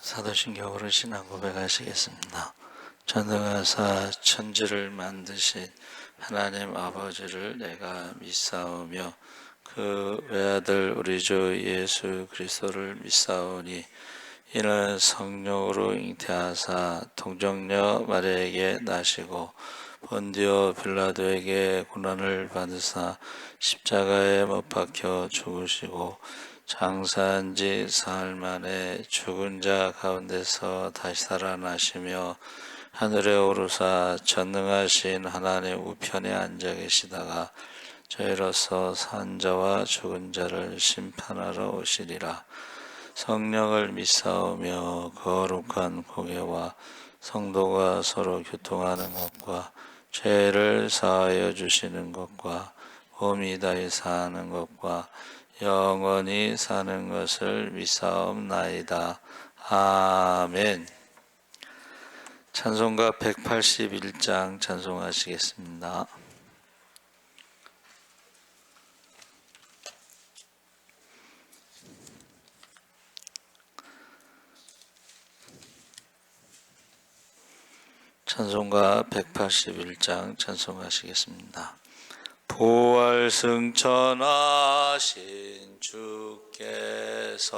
사도신경으로 신앙 고백하시겠습니다. 전능하사 천지를 만드신 하나님 아버지를 내가 믿사오며 그 외아들 우리 주 예수 그리스도를 믿사오니 이는 성령으로 잉태하사 동정녀 마리아에게 나시고 본디오 빌라도에게 고난을 받으사 십자가에 못 박혀 죽으시고 장사한 지 사흘 만에 죽은 자 가운데서 다시 살아나시며 하늘에 오르사 전능하신 하나님 우편에 앉아 계시다가 저희로서 산 자와 죽은 자를 심판하러 오시리라. 성령을 믿사오며 거룩한 공예와 성도가 서로 교통하는 것과 죄를 사하여 주시는 것과 몸이 다히 사는 것과 영원히 사는 것을 믿사옵나이다. 아멘. 찬송가 181장 찬송하시겠습니다. 찬송가 181장 찬송하시겠습니다. 부활승천하신 주께서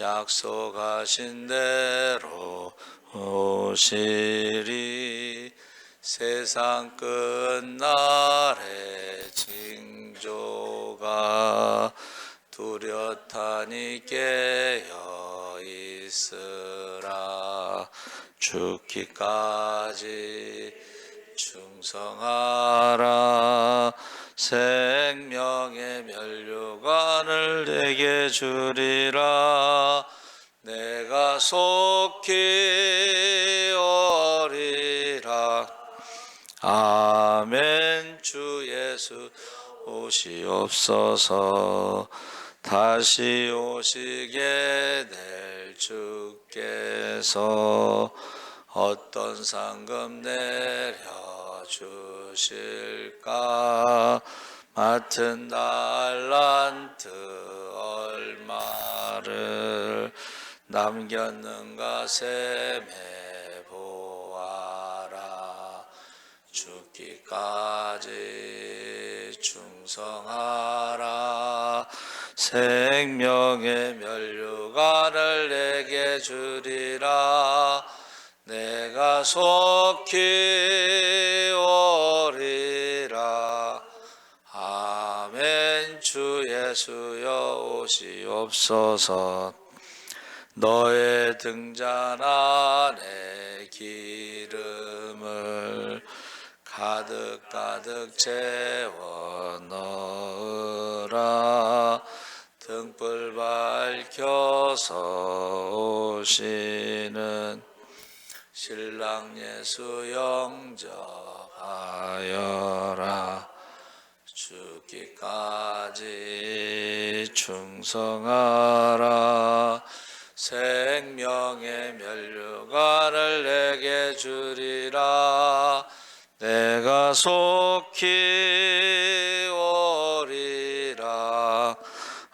약속하신 대로 오시리. 세상 끝날에 징조가 뚜렷하니 깨어 있으라. 죽기까지 충성하라. 생명의 면류관을 내게 주리라. 내가 속히 오리라. 아멘. 주 예수 오시옵소서. 다시 오시게 될 주께서 어떤 상급 내려주실까? 맡은 달란트 얼마를 남겼는가 셈해 보아라. 죽기까지 충성하라. 생명의 면류관을 내게 주리라. 내가 속히 오리라. 아멘. 주 예수여 오시옵소서. 너의 등잔 안에 기름을 가득 채워 넣으라. 등불 밝혀서 오시는 신랑 예수 영접하여라. 죽기까지 충성하라. 생명의 면류관을 내게 주리라. 내가 속히 오리라.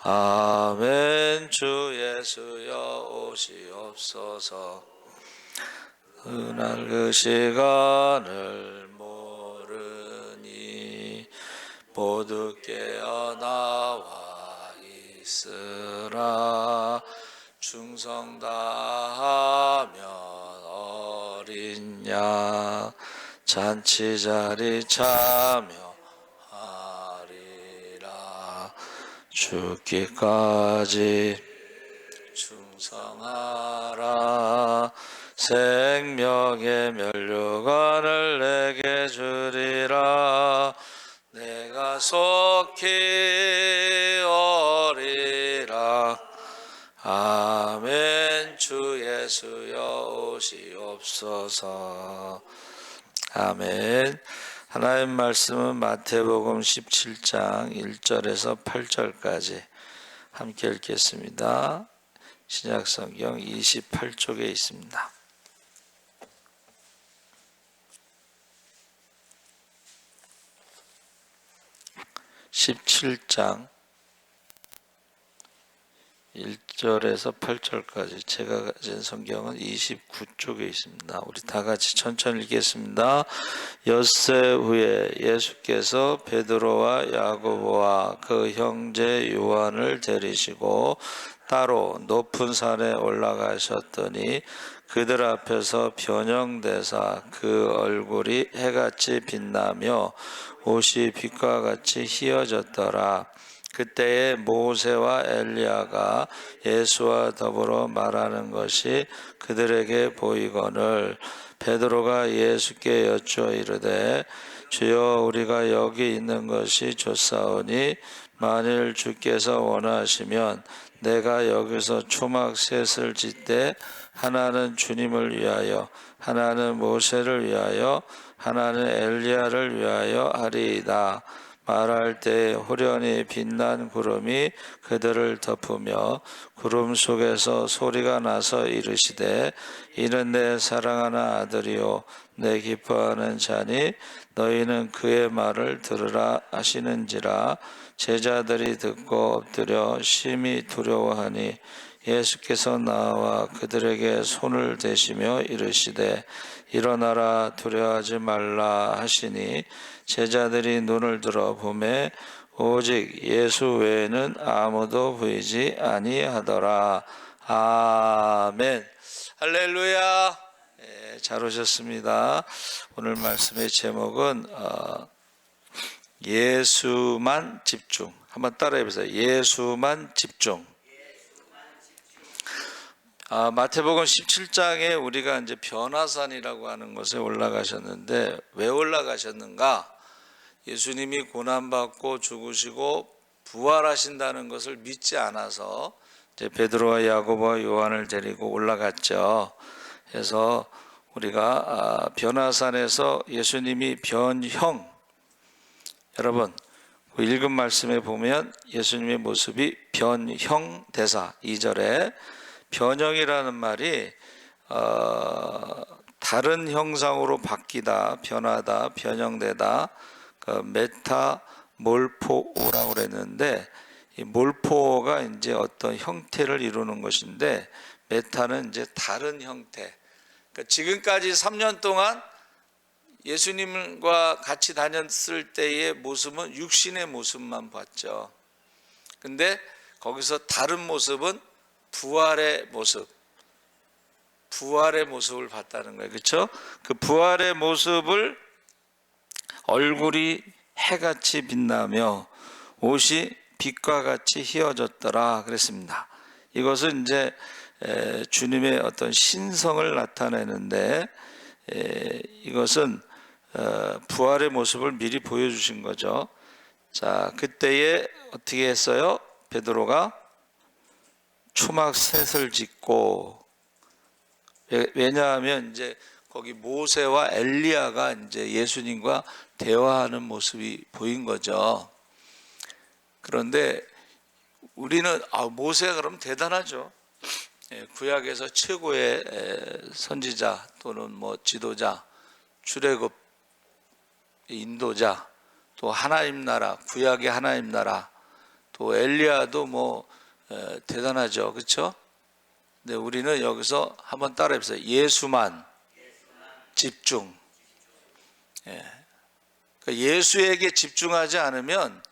아멘. 주 예수여 오시옵소서. 그날 그 시간을 모르니 모두 깨어나와 있으라. 충성 다하면 어린 양 잔치 자리 참여하리라. 죽기까지 충성하라. 생명의 면류관을 내게 주리라. 내가 속히 오리라. 아멘. 주 예수여 오시옵소서. 아멘. 하나님 말씀은 마태복음 17장 1절에서 8절까지 함께 읽겠습니다. 신약성경 28쪽에 있습니다. 17장 1절에서 8절까지 제가 가진 성경은 29쪽에 있습니다. 우리 다 같이 천천히 읽겠습니다. 엿새 후에 예수께서 베드로와 야고보와 그 형제 요한을 데리시고 따로 높은 산에 올라가셨더니 그들 앞에서 변형되사 그 얼굴이 해같이 빛나며 옷이 빛과 같이 희어졌더라. 그때에 모세와 엘리야가 예수와 더불어 말하는 것이 그들에게 보이거늘 베드로가 예수께 여쭈어 이르되 주여 우리가 여기 있는 것이 좋사오니 만일 주께서 원하시면 내가 여기서 초막 셋을 짓되 하나는 주님을 위하여 하나는 모세를 위하여 하나는 엘리야를 위하여 하리이다. 말할 때 호련히 빛난 구름이 그들을 덮으며 구름 속에서 소리가 나서 이르시되 이는 내 사랑하는 아들이요 내 기뻐하는 자니 너희는 그의 말을 들으라 하시는지라. 제자들이 듣고 엎드려 심히 두려워하니 예수께서 나와 그들에게 손을 대시며 이르시되 일어나라 두려워하지 말라 하시니 제자들이 눈을 들어 보매 오직 예수 외에는 아무도 보이지 아니하더라. 아멘. 할렐루야. 네, 잘 오셨습니다. 오늘 말씀의 제목은 예수만 집중. 한번 따라해 보세요. 예수만 집중. 마태복음 17장에 우리가 이제 변화산이라고 하는 곳에 올라가셨는데 왜 올라가셨는가? 예수님이 고난받고 죽으시고 부활하신다는 것을 믿지 않아서 이제 베드로와 야고보와 요한을 데리고 올라갔죠. 그래서 우리가 변화산에서 예수님이 변형, 여러분 그 읽은 말씀에 보면 예수님의 모습이 변형대사 2절에 변형이라는 말이 다른 형상으로 바뀌다, 변하다, 변형되다, 메타몰포라고 그랬는데 이 몰포가 이제 어떤 형태를 이루는 것인데 메타는 이제 다른 형태. 그러니까 지금까지 3년 동안 예수님과 같이 다녔을 때의 모습은 육신의 모습만 봤죠. 근데 거기서 다른 모습은 부활의 모습을 봤다는 거예요. 그렇죠? 그 부활의 모습을 얼굴이 해같이 빛나며 옷이 빛과 같이 희어졌더라 그랬습니다. 이것은 이제 주님의 어떤 신성을 나타내는데 이것은 부활의 모습을 미리 보여주신 거죠. 자, 그때에 어떻게 했어요? 베드로가 초막 셋을 짓고, 왜냐하면 이제 거기 모세와 엘리야가 이제 예수님과 대화하는 모습이 보인 거죠. 그런데 우리는 모세가 그럼 대단하죠. 구약에서 최고의 선지자 또는 뭐 지도자, 출애굽 인도자, 또 하나님 나라, 구약의 하나님 나라, 또 엘리야도 뭐 대단하죠. 그렇죠? 근데 우리는 여기서 한번 따라해 보세요. 예수만 집중. 그러니까 예수에게 집중하지 않으면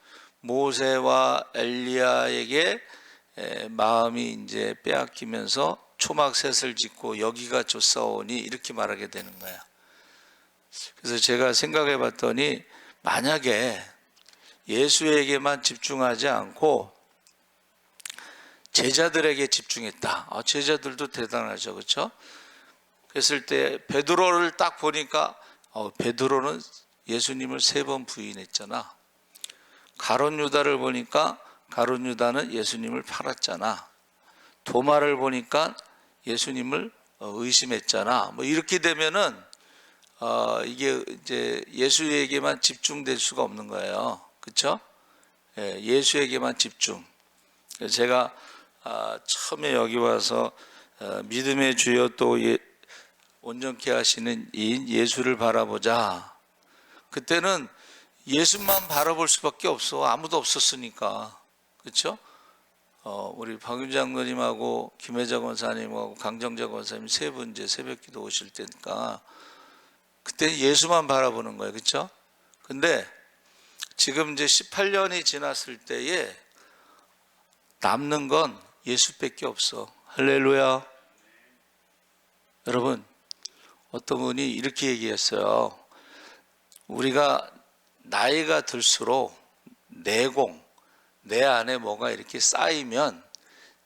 모세와 엘리야에게 마음이 이제 빼앗기면서 초막셋을 짓고 여기가 좋사오니 이렇게 말하게 되는 거야. 그래서 제가 생각해 봤더니 만약에 예수에게만 집중하지 않고 제자들에게 집중했다. 제자들도 대단하죠. 그렇죠? 그랬을 때 베드로를 딱 보니까 베드로는 예수님을 3번 부인했잖아. 가룟 유다를 보니까 가룟 유다는 예수님을 팔았잖아. 도마를 보니까 예수님을 의심했잖아. 뭐 이렇게 되면은 이게 이제 예수에게만 집중될 수가 없는 거예요. 그렇죠? 예수에게만 집중. 제가 처음에 여기 와서 믿음의 주여 또 온전케 하시는 이인 예수를 바라보자. 그때는 예수만 바라볼 수밖에 없어. 아무도 없었으니까. 그렇죠? 우리 박윤 장로님하고 김혜자 권사님하고 강정자 권사님 세 분 이제 새벽기도 오실 때니까 그때 예수만 바라보는 거예요, 그렇죠? 근데 지금 이제 18년이 지났을 때에 남는 건 예수밖에 없어. 할렐루야. 여러분, 어떤 분이 이렇게 얘기했어요. 우리가 나이가 들수록 내공, 내 안에 뭐가 이렇게 쌓이면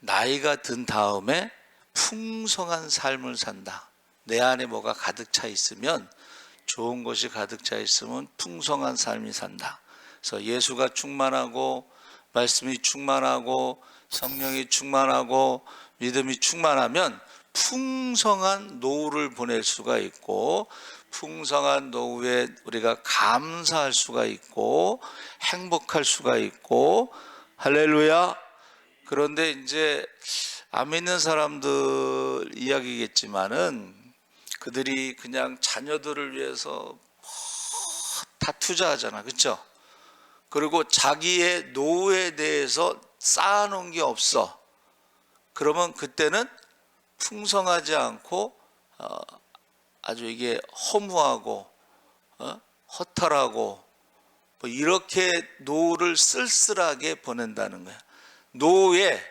나이가 든 다음에 풍성한 삶을 산다. 내 안에 뭐가 가득 차 있으면, 좋은 것이 가득 차 있으면 풍성한 삶이 산다. 그래서 예수가 충만하고 말씀이 충만하고 성령이 충만하고 믿음이 충만하면 풍성한 노후를 보낼 수가 있고, 풍성한 노후에 우리가 감사할 수가 있고 행복할 수가 있고. 할렐루야. 그런데 이제 안 믿는 사람들 이야기겠지만은 그들이 그냥 자녀들을 위해서 다 투자하잖아, 그렇죠? 그리고 자기의 노후에 대해서 쌓아놓은 게 없어. 그러면 그때는 풍성하지 않고 아주 이게 허무하고 허탈하고 뭐 이렇게 노후를 쓸쓸하게 보낸다는 거야. 노후에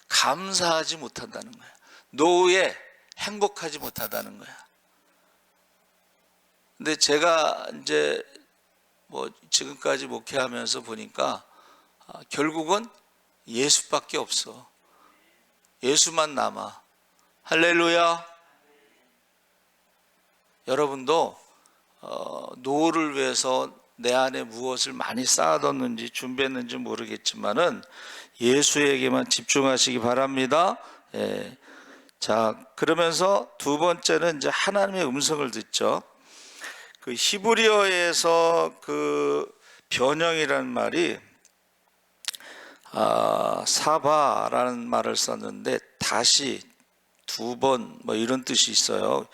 감사하지 못한다는 거야. 노후에 행복하지 못하다는 거야. 근데 제가 이제 뭐 지금까지 목회하면서 보니까 결국은 예수밖에 없어. 예수만 남아. 할렐루야. 여러분도 노후를 위해서 내 안에 무엇을 많이 쌓아뒀는지 준비했는지 모르겠지만은 예수에게만 집중하시기 바랍니다. 예. 자, 그러면서 두 번째는 이제 하나님의 음성을 듣죠. 그 히브리어에서 그 변형이라는 말이 사바라는 말을 썼는데 다시 두 번 뭐 이런 뜻이 있어요.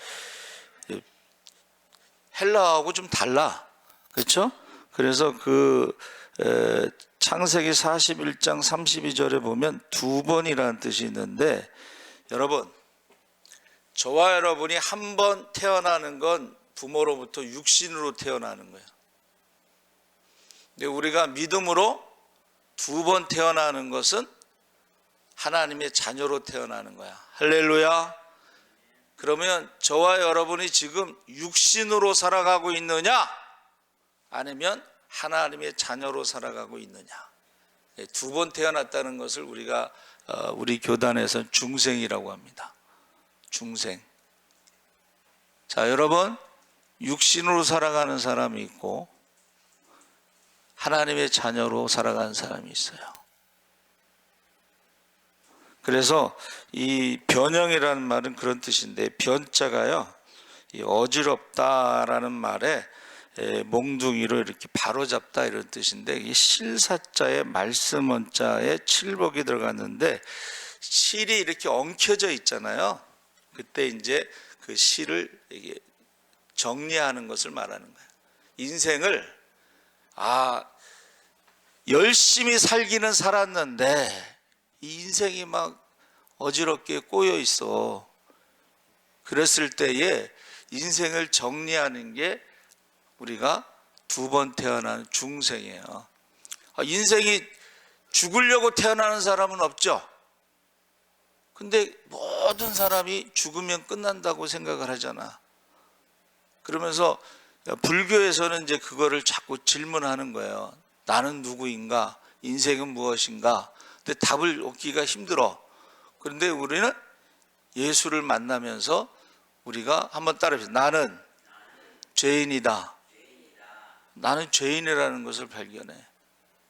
헬라어하고 좀 달라, 그렇죠? 그래서 그 창세기 41장 32절에 보면 두 번이라는 뜻이 있는데, 여러분, 저와 여러분이 한 번 태어나는 건 부모로부터 육신으로 태어나는 거예요. 근데 우리가 믿음으로 두 번 태어나는 것은 하나님의 자녀로 태어나는 거야. 할렐루야. 그러면 저와 여러분이 지금 육신으로 살아가고 있느냐, 아니면 하나님의 자녀로 살아가고 있느냐. 두 번 태어났다는 것을 우리가 우리 교단에서 중생이라고 합니다. 중생. 자, 여러분, 육신으로 살아가는 사람이 있고 하나님의 자녀로 살아가는 사람이 있어요. 그래서 이 변형이라는 말은 그런 뜻인데, 변자가요, 이 어지럽다라는 말에 몽둥이로 이렇게 바로잡다 이런 뜻인데, 이 실사자에 말씀 원자에 칠복이 들어갔는데 실이 이렇게 엉켜져 있잖아요. 그때 이제 그 실을 이게 정리하는 것을 말하는 거예요. 인생을 열심히 살기는 살았는데 이 인생이 막 어지럽게 꼬여 있어. 그랬을 때에 인생을 정리하는 게 우리가 두 번 태어난 중생이에요. 인생이 죽으려고 태어나는 사람은 없죠. 근데 모든 사람이 죽으면 끝난다고 생각을 하잖아. 그러면서 불교에서는 이제 그거를 자꾸 질문하는 거예요. 나는 누구인가? 인생은 무엇인가? 근데 답을 얻기가 힘들어. 그런데 우리는 예수를 만나면서 우리가 한번 따라해보세요. 나는 죄인이다. 나는 죄인이라는 것을 발견해.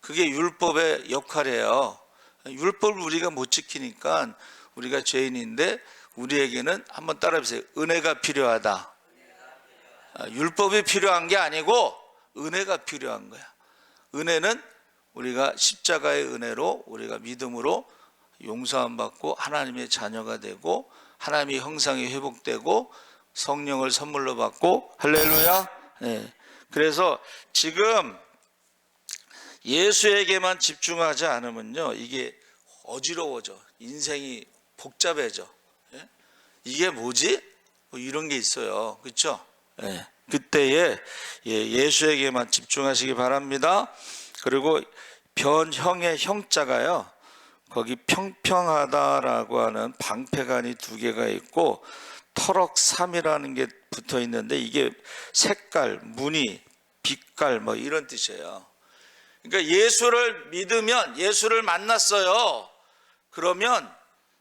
그게 율법의 역할이에요. 율법을 우리가 못 지키니까 우리가 죄인인데, 우리에게는 한번 따라해보세요. 은혜가 필요하다. 율법이 필요한 게 아니고 은혜가 필요한 거야. 은혜는 우리가 십자가의 은혜로 우리가 믿음으로 용서함 받고 하나님의 자녀가 되고 하나님의 형상이 회복되고 성령을 선물로 받고. 할렐루야. 네. 그래서 지금 예수에게만 집중하지 않으면요, 이게 어지러워져. 인생이 복잡해져. 예? 이게 뭐지? 뭐 이런 게 있어요. 그렇죠? 예. 그때에 예수에게만 집중하시기 바랍니다. 그리고 변형의 형자가요, 거기 평평하다라고 하는 방패간이 두 개가 있고 터럭삼이라는 게 붙어 있는데, 이게 색깔, 무늬, 빛깔 뭐 이런 뜻이에요. 그러니까 예수를 믿으면, 예수를 만났어요, 그러면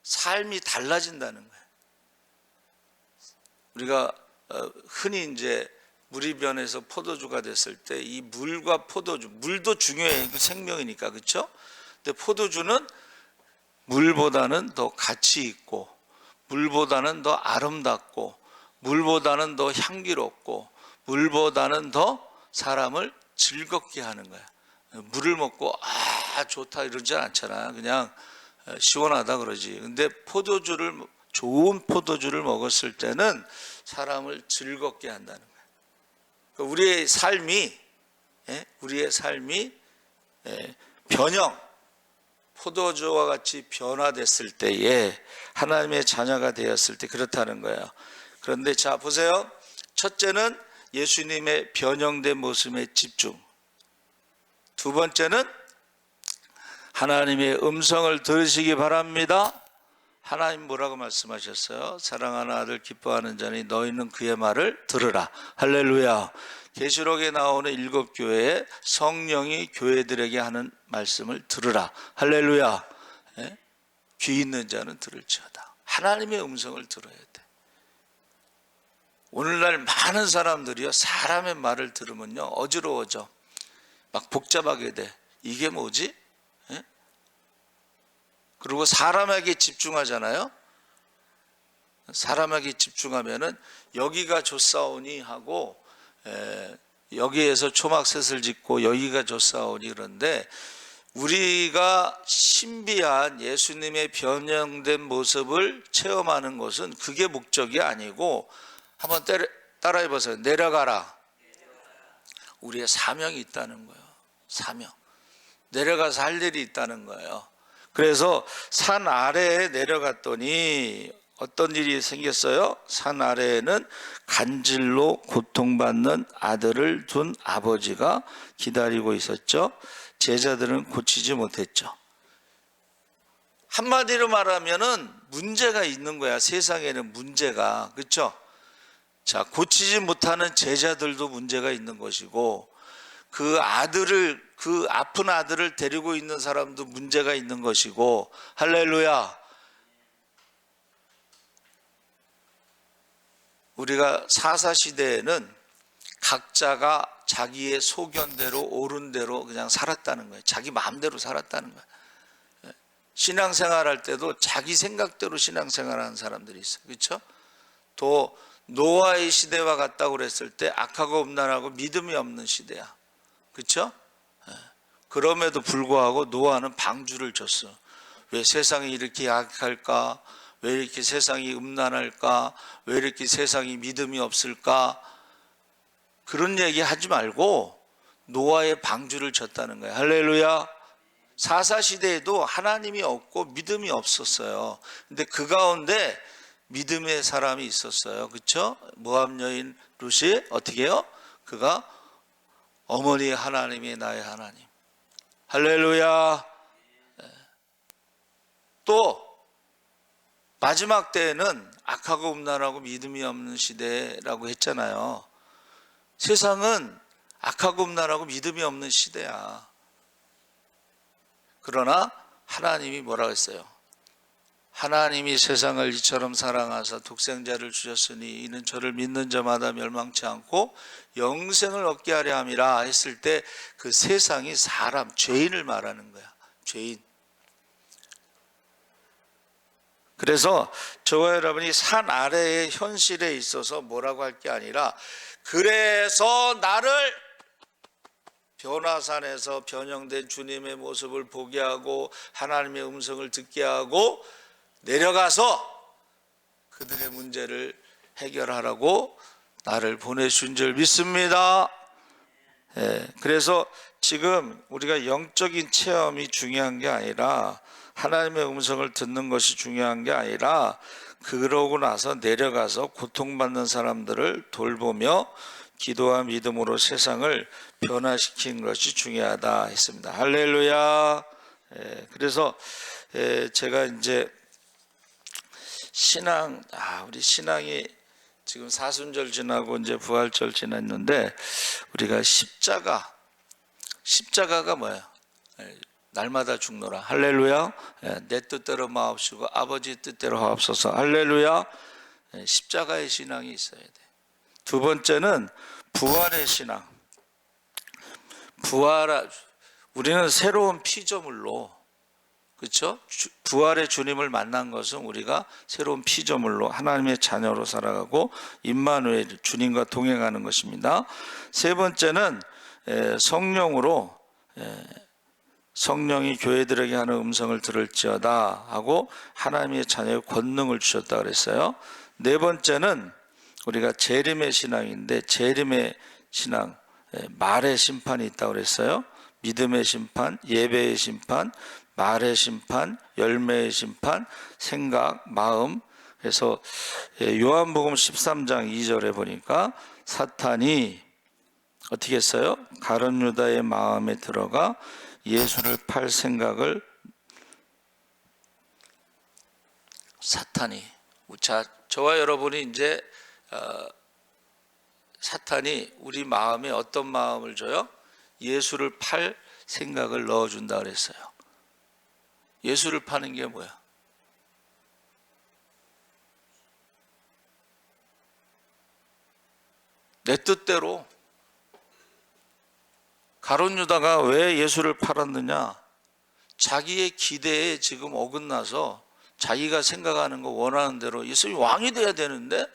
삶이 달라진다는 거예요. 우리가 흔히 이제 물이 변해서 포도주가 됐을 때 이 물과 포도주, 물도 중요해. 생명이니까. 그렇죠? 근데 포도주는 물보다는 더 가치 있고, 물보다는 더 아름답고, 물보다는 더 향기롭고, 물보다는 더 사람을 즐겁게 하는 거야. 물을 먹고 좋다 이러지 않잖아. 그냥 시원하다 그러지. 근데 좋은 포도주를 먹었을 때는 사람을 즐겁게 한다는 거야. 우리의 삶이 변형, 포도주와 같이 변화됐을 때에 하나님의 자녀가 되었을 때 그렇다는 거예요. 그런데 자 보세요. 첫째는 예수님의 변형된 모습에 집중. 두 번째는 하나님의 음성을 들으시기 바랍니다. 하나님 뭐라고 말씀하셨어요? 사랑하는 아들 기뻐하는 자니 너희는 그의 말을 들으라. 할렐루야. 계시록에 나오는 7교회에 성령이 교회들에게 하는 말씀을 들으라. 할렐루야. 예? 귀 있는 자는 들을지어다. 하나님의 음성을 들어야 돼. 오늘날 많은 사람들이요, 사람의 말을 들으면요 어지러워져. 막 복잡하게 돼. 이게 뭐지? 예? 그리고 사람에게 집중하잖아요. 사람에게 집중하면은 여기가 좋사오니 하고, 여기에서 초막셋을 짓고 여기가 좋사오니, 그런데 우리가 신비한 예수님의 변형된 모습을 체험하는 것은 그게 목적이 아니고, 한번 따라해 보세요. 내려가라. 우리의 사명이 있다는 거예요. 사명. 내려가서 할 일이 있다는 거예요. 그래서 산 아래에 내려갔더니 어떤 일이 생겼어요? 산 아래에는 간질로 고통받는 아들을 둔 아버지가 기다리고 있었죠. 제자들은 고치지 못했죠. 한마디로 말하면은 문제가 있는 거야. 세상에는 문제가. 그렇죠? 자, 고치지 못하는 제자들도 문제가 있는 것이고, 그 아픈 아들을 데리고 있는 사람도 문제가 있는 것이고, 할렐루야. 우리가 사사시대에는 각자가 자기의 소견대로 옳은 대로 그냥 살았다는 거예요. 자기 마음대로 살았다는 거예요. 신앙생활할 때도 자기 생각대로 신앙생활하는 사람들이 있어요. 그렇죠? 또 노아의 시대와 같다고 그랬을 때 악하고 음란하고 믿음이 없는 시대야. 그렇죠? 그럼에도 불구하고 노아는 방주를 줬어. 왜 세상이 이렇게 악할까? 왜 이렇게 세상이 음란할까? 왜 이렇게 세상이 믿음이 없을까? 그런 얘기 하지 말고 노아의 방주를 줬다는 거예요. 할렐루야. 사사시대에도 하나님이 없고 믿음이 없었어요. 근데 그 가운데 믿음의 사람이 있었어요. 그렇죠? 모압 여인 룻이 어떻게 해요? 그가 어머니 하나님이 나의 하나님. 할렐루야. 또 마지막 때에는 악하고 음란하고 믿음이 없는 시대라고 했잖아요. 세상은 악하고 음란하고 믿음이 없는 시대야. 그러나 하나님이 뭐라고 했어요? 하나님이 세상을 이처럼 사랑하사 독생자를 주셨으니 이는 저를 믿는 자마다 멸망치 않고 영생을 얻게 하려 함이라 했을 때 그 세상이 사람, 죄인을 말하는 거야. 죄인. 그래서 저와 여러분이 산 아래의 현실에 있어서 뭐라고 할 게 아니라, 그래서 나를 변화산에서 변형된 주님의 모습을 보게 하고 하나님의 음성을 듣게 하고 내려가서 그들의 문제를 해결하라고 나를 보내준 줄 믿습니다. 그래서 지금 우리가 영적인 체험이 중요한 게 아니라 하나님의 음성을 듣는 것이 중요한 게 아니라 그러고 나서 내려가서 고통받는 사람들을 돌보며 기도와 믿음으로 세상을 변화시키는 것이 중요하다 했습니다. 할렐루야. 그래서 제가 이제 우리 신앙이 지금 사순절 지나고 이제 부활절 지났는데 우리가 십자가가 뭐야? 날마다 죽노라. 할렐루야. 내 뜻대로 마옵시고 아버지 뜻대로 하옵소서. 할렐루야. 십자가의 신앙이 있어야 돼. 두 번째는 부활의 신앙. 우리는 새로운 피조물로, 그렇죠? 부활의 주님을 만난 것은 우리가 새로운 피조물로 하나님의 자녀로 살아가고 임마누엘 주님과 동행하는 것입니다. 세 번째는 성령으로, 성령이 교회들에게 하는 음성을 들을지어다 하고 하나님의 자녀의 권능을 주셨다 그랬어요. 네 번째는 우리가 재림의 신앙인데, 재림의 신앙, 말의 심판이 있다고 그랬어요. 믿음의 심판, 예배의 심판, 말의 심판, 열매의 심판, 생각, 마음. 그래서 요한복음 13장 2절에 보니까 사탄이 어떻게 했어요? 가룟 유다의 마음에 들어가 예수를 팔 생각을, 사탄이, 저와 여러분이 이제 사탄이 우리 마음에 어떤 마음을 줘요? 예수를 팔 생각을 넣어준다 그랬어요. 예수를 파는 게 뭐야? 내 뜻대로. 가룟 유다가 왜 예수를 팔았느냐? 자기의 기대에 지금 어긋나서 자기가 생각하는 거 원하는 대로 예수님이 왕이 돼야 되는데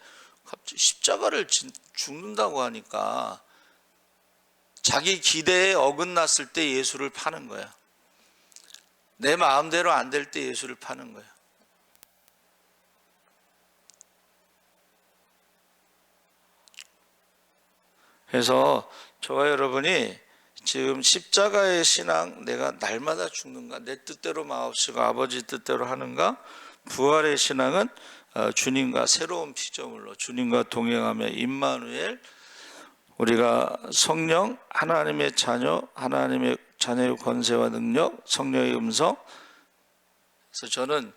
갑자기 십자가를 죽는다고 하니까 자기 기대에 어긋났을 때 예수를 파는 거야. 내 마음대로 안 될 때 예수를 파는 거야. 그래서 저와 여러분이 지금 십자가의 신앙, 내가 날마다 죽는가, 내 뜻대로 마옵시고 아버지 뜻대로 하는가, 부활의 신앙은 주님과 새로운 피조물로 주님과 동행하며 임마누엘, 우리가 성령, 하나님의 자녀, 하나님의 자녀의 권세와 능력, 성령의 음성. 그래서 저는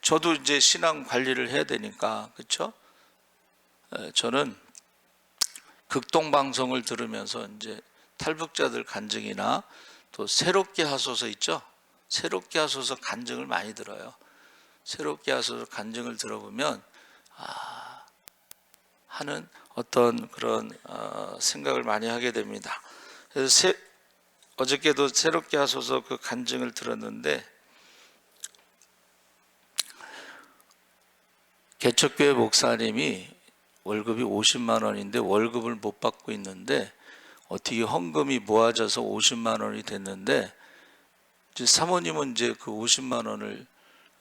저도 이제 신앙 관리를 해야 되니까, 그렇죠? 저는 극동 방송을 들으면서 이제 탈북자들 간증이나 또 새롭게 하소서 있죠? 새롭게 하소서 간증을 많이 들어요. 새롭게 하소서 간증을 들어보면 하는 어떤 그런 생각을 많이 하게 됩니다. 그래서 어저께도 새롭게 하소서 그 간증을 들었는데, 개척교회 목사님이 월급이 50만 원인데 월급을 못 받고 있는데 어떻게 헌금이 모아져서 50만 원이 됐는데, 이제 사모님은 이제 그 50만 원을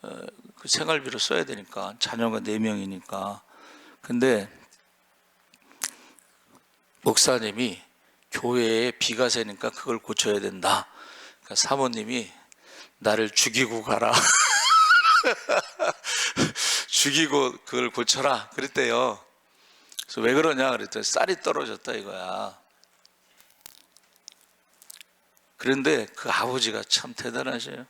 그 생활비로 써야 되니까, 자녀가 4명이니까. 근데 목사님이 교회에 비가 새니까 그걸 고쳐야 된다. 그러니까 사모님이 나를 죽이고 가라. 죽이고 그걸 고쳐라 그랬대요. 그래서 왜 그러냐 그랬더니 쌀이 떨어졌다 이거야. 그런데 그 아버지가 참 대단하셔요.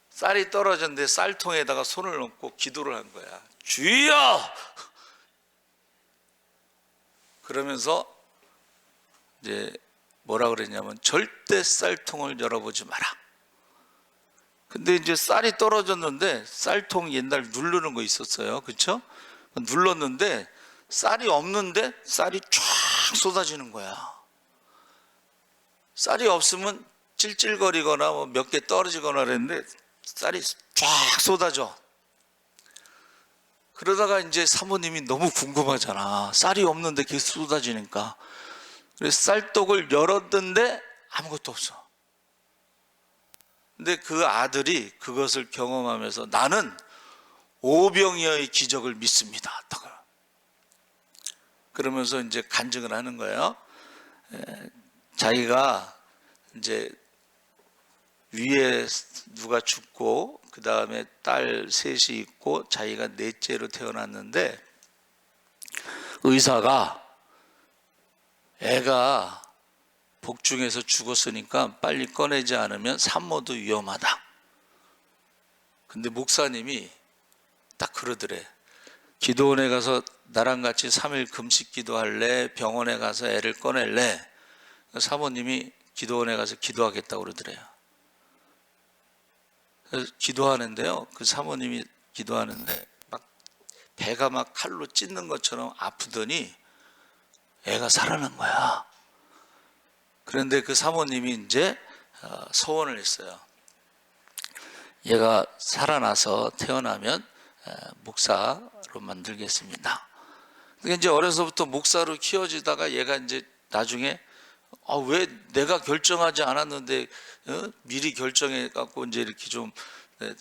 쌀이 떨어졌는데 쌀통에다가 손을 얹고 기도를 한 거야. 주여! 그러면서 이제 뭐라 그랬냐면 절대 쌀통을 열어보지 마라. 근데 이제 쌀이 떨어졌는데, 쌀통 옛날 누르는 거 있었어요. 그렇죠? 눌렀는데 쌀이 없는데 쌀이 쫙 쏟아지는 거야. 쌀이 없으면 찔찔거리거나 뭐 몇 개 떨어지거나 그랬는데 쌀이 쫙 쏟아져. 그러다가 이제 사모님이 너무 궁금하잖아. 쌀이 없는데 계속 쏟아지니까. 그래서 쌀독을 열었는데 아무것도 없어. 근데 그 아들이 그것을 경험하면서 나는 오병이어의 기적을 믿습니다. 그러면서 이제 간증을 하는 거예요. 자기가 이제 위에 누가 죽고 그 다음에 딸 셋이 있고 자기가 넷째로 태어났는데 의사가 애가 복중에서 죽었으니까 빨리 꺼내지 않으면 산모도 위험하다. 근데 목사님이 딱 그러더래. 기도원에 가서 나랑 같이 3일 금식 기도할래? 병원에 가서 애를 꺼낼래? 사모님이 기도원에 가서 기도하겠다고 그러더래요. 그래서 기도하는데요, 그 사모님이 기도하는데 막 배가 막 칼로 찢는 것처럼 아프더니 애가 살아난 거야. 그런데 그 사모님이 이제 서원을 했어요. 얘가 살아나서 태어나면 목사로 만들겠습니다. 그러니까 이제 어려서부터 목사로 키워지다가 얘가 이제 나중에 왜 내가 결정하지 않았는데 미리 결정해 갖고 이제 이렇게 좀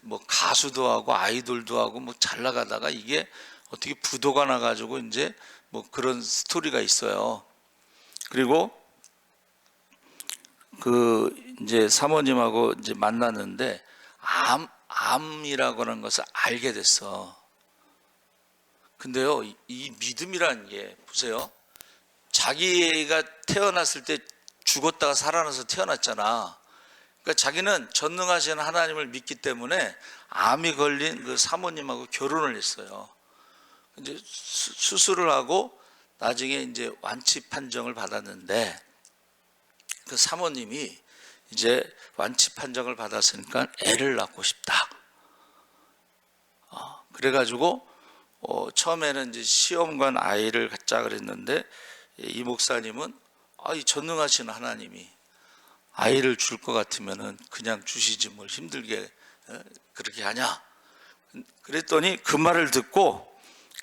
뭐 가수도 하고 아이돌도 하고 뭐 잘 나가다가 이게 어떻게 부도가 나가지고 이제 뭐 그런 스토리가 있어요. 그리고 그 이제 사모님하고 이제 만났는데 암이라고 하는 것을 알게 됐어. 근데요, 이 믿음이라는 게 보세요. 자기가 태어났을 때 죽었다가 살아나서 태어났잖아. 그러니까 자기는 전능하신 하나님을 믿기 때문에 암이 걸린 그 사모님하고 결혼을 했어요. 이제 수술을 하고 나중에 이제 완치 판정을 받았는데 그 사모님이 이제 완치 판정을 받았으니까 애를 낳고 싶다. 그래가지고 처음에는 이제 시험관 아이를 갖자 그랬는데 이 목사님은 이 전능하신 하나님이 아이를 줄 것 같으면은 그냥 주시지 뭘 힘들게 그렇게 하냐. 그랬더니 그 말을 듣고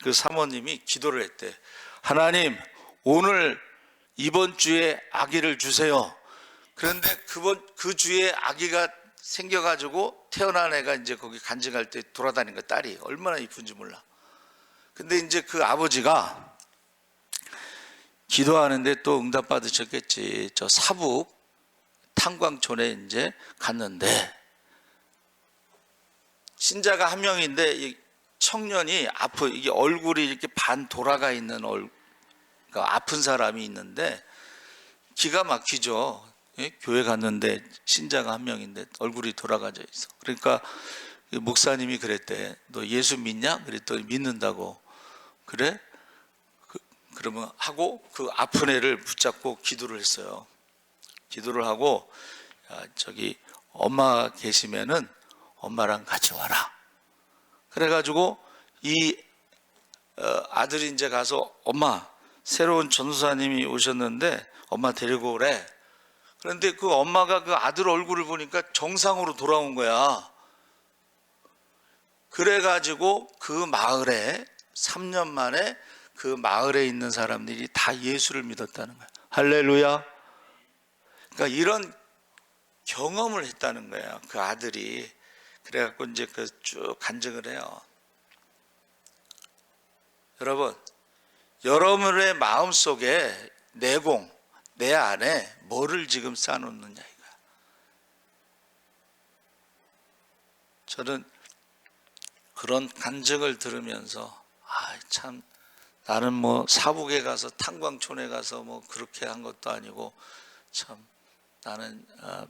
그 사모님이 기도를 했대. 하나님, 오늘 이번 주에 아기를 주세요. 그런데 그 주에 아기가 생겨가지고 태어난 애가 이제 거기 간증할 때 돌아다니는 거, 딸이 얼마나 이쁜지 몰라. 근데 이제 그 아버지가 기도하는데 또 응답 받으셨겠지. 저 사북 탄광촌에 이제 갔는데 신자가 한 명인데 이 청년이 이게 얼굴이 이렇게 반 돌아가 있는 그러니까 아픈 사람이 있는데 기가 막히죠. 예? 교회 갔는데 신자가 한 명인데 얼굴이 돌아가져 있어. 그러니까 목사님이 그랬대. 너 예수 믿냐? 그랬더니 믿는다고. 그래? 그러면 하고 그 아픈 애를 붙잡고 기도를 했어요. 기도를 하고 저기 엄마 계시면은 엄마랑 같이 와라. 그래가지고 이 아들이 이제 가서 엄마 새로운 전도사님이 오셨는데 엄마 데리고 오래. 그런데 그 엄마가 그 아들 얼굴을 보니까 정상으로 돌아온 거야. 그래가지고 그 마을에 3년 만에 그 마을에 있는 사람들이 다 예수를 믿었다는 거야. 할렐루야. 그러니까 이런 경험을 했다는 거예요. 그 아들이. 그래갖고 이제 그 쭉 간증을 해요. 여러분, 여러분의 마음 속에 내공, 내 안에 뭐를 지금 쌓아놓느냐 이거야. 저는 그런 간증을 들으면서 참 나는 뭐 사북에 가서 탄광촌에 가서 뭐 그렇게 한 것도 아니고 참 나는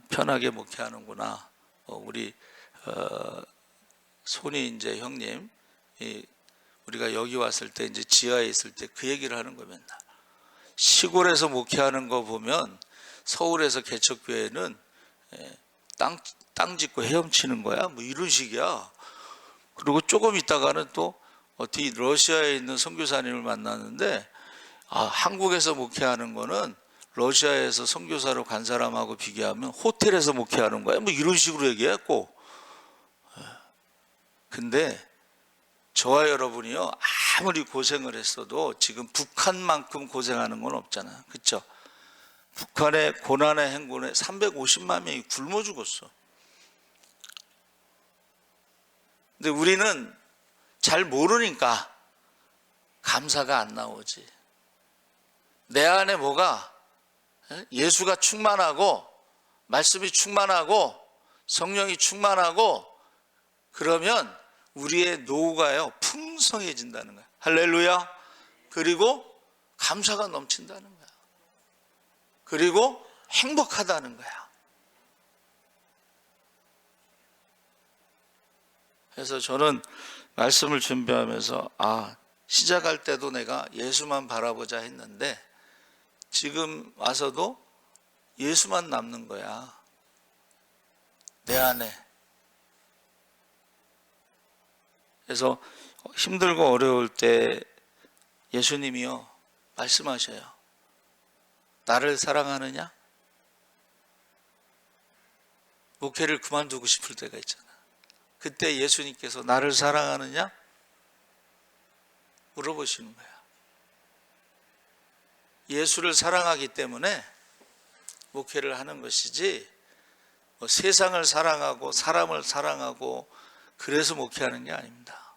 편하게 목회하는구나. 우리 손이 이제 형님 우리가 여기 왔을 때 이제 지하에 있을 때 그 얘기를 하는 거 맨날. 시골에서 목회하는 거 보면 서울에서 개척교회는 땅 짓고 헤엄치는 거야. 뭐 이런 식이야. 그리고 조금 있다가는 또 어떻게 러시아에 있는 선교사님을 만났는데 한국에서 목회하는 거는 러시아에서 선교사로 간 사람하고 비교하면 호텔에서 목회하는 거야. 뭐 이런 식으로 얘기했고. 근데 저와 여러분이요 아무리 고생을 했어도 지금 북한만큼 고생하는 건 없잖아. 그렇죠? 북한의 고난의 행군에 350만 명이 굶어 죽었어. 근데 우리는 잘 모르니까 감사가 안 나오지. 내 안에 뭐가 예수가 충만하고 말씀이 충만하고 성령이 충만하고 그러면 우리의 노후가요 풍성해진다는 거야. 할렐루야. 그리고 감사가 넘친다는 거야. 그리고 행복하다는 거야. 그래서 저는 말씀을 준비하면서 시작할 때도 내가 예수만 바라보자 했는데 지금 와서도 예수만 남는 거야. 내 안에. 그래서 힘들고 어려울 때 예수님이요 말씀하셔요. 나를 사랑하느냐? 목회를 그만두고 싶을 때가 있잖아. 그때 예수님께서 나를 사랑하느냐? 물어보시는 거야. 예수를 사랑하기 때문에 목회를 하는 것이지 세상을 사랑하고 사람을 사랑하고 그래서 목회하는 게 아닙니다.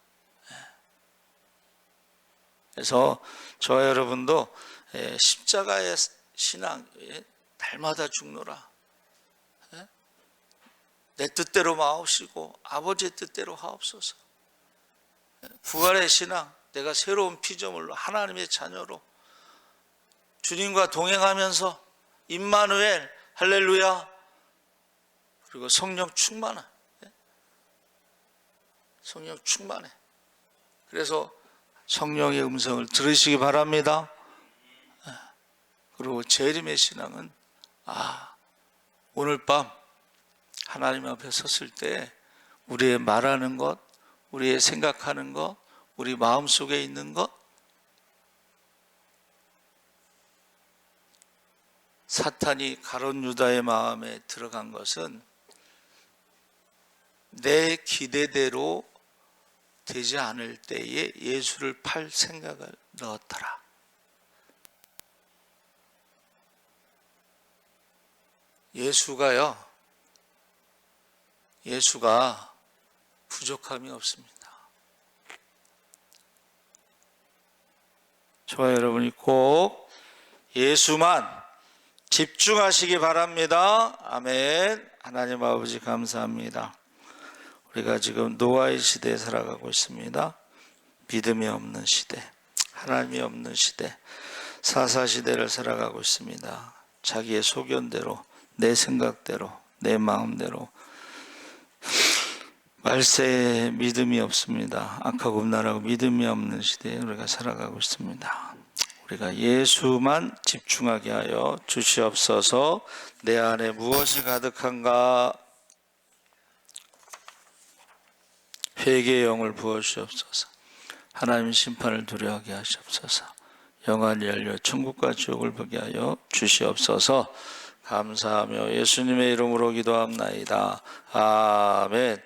그래서 저와 여러분도 십자가의 신앙, 날마다 죽노라. 내 뜻대로 마옵시고 아버지의 뜻대로 하옵소서. 부활의 신앙, 내가 새로운 피조물로 하나님의 자녀로 주님과 동행하면서 임마누엘 할렐루야. 그리고 성령 충만해. 성령 충만해. 그래서 성령의 음성을 들으시기 바랍니다. 그리고 재림의 신앙은 오늘 밤 하나님 앞에 섰을 때 우리의 말하는 것, 우리의 생각하는 것, 우리 마음속에 있는 것, 사탄이 가룟 유다의 마음에 들어간 것은 내 기대대로 되지 않을 때에 예수를 팔 생각을 넣었더라. 예수가 부족함이 없습니다. 저와 여러분이 꼭 예수만 집중하시기 바랍니다. 아멘. 하나님 아버지 감사합니다. 우리가 지금 노아의 시대에 살아가고 있습니다. 믿음이 없는 시대, 하나님이 없는 시대, 사사시대를 살아가고 있습니다. 자기의 소견대로, 내 생각대로, 내 마음대로 말세에 믿음이 없습니다. 악하고 음란하고 믿음이 없는 시대에 우리가 살아가고 있습니다. 우리가 예수만 집중하게 하여 주시옵소서. 내 안에 무엇이 가득한가? 회개의 영을 부어주시옵소서. 하나님 심판을 두려워하게 하시옵소서. 영안이 열려 천국과 지옥을 보게 하여 주시옵소서. 감사하며 예수님의 이름으로 기도합나이다. 아멘.